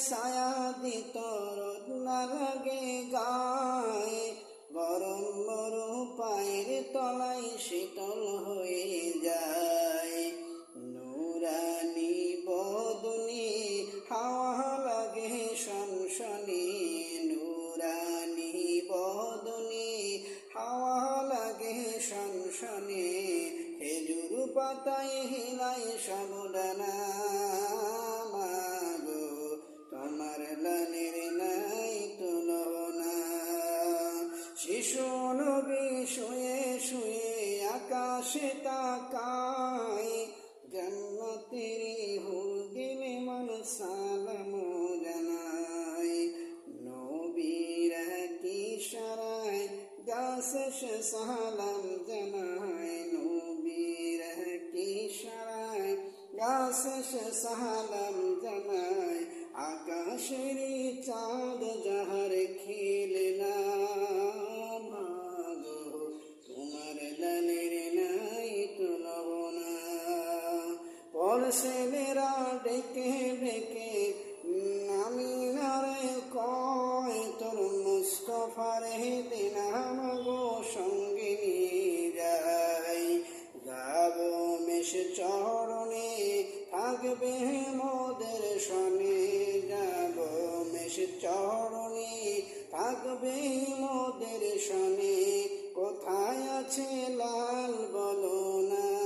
ছায়া দিত রোদ না লাগে গায়ে, গরম মরু পায়ের তলায় শীতল হয়ে যায়। নুরানি বদনে হাওয়া লাগে শনশনে, নুরানি বদনে হাওয়া লাগে শনশনে, খেজুর পাতায় হিলাই সাবধানা। মাগো তোমার লালের নাই তুলনা। শিশু নবী শুয়ে শুয়ে আকাশে তাকায়, জান্নাতের হুর দিলে মন সালাম জানায়। নবীর ইশারায় গাছ সে সালাম জানায়, নবীর ইশারায় গাছ সে সালাম জানায়। আকাশের চাঁদ যাহার খেলে না, মাগো তোমার লালের নাই তুলনা। পরশেরা ডেকে ডেকে আমিনারে কয়, তোর মুস্তফার দিন আমাগো সঙ্গে নিয়ে যাই। যাব মেষ চরণে থাকবে মোদের শনে, যাব মেষ চরণে থাকবে মোদের শনে। কোথায় আছে লাল বলো না।